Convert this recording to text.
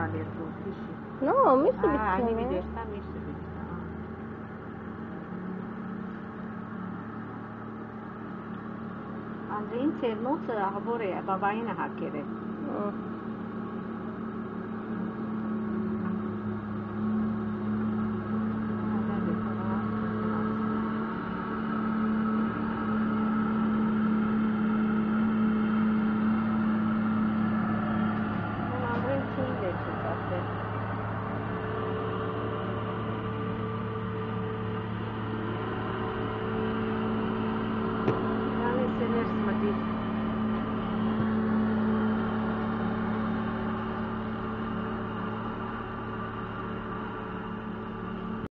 detto, sì, sì. No, Mitsubishi Ah, non anni è. di sta Mitsubishi. Andin sermo sa habore babaina hakere.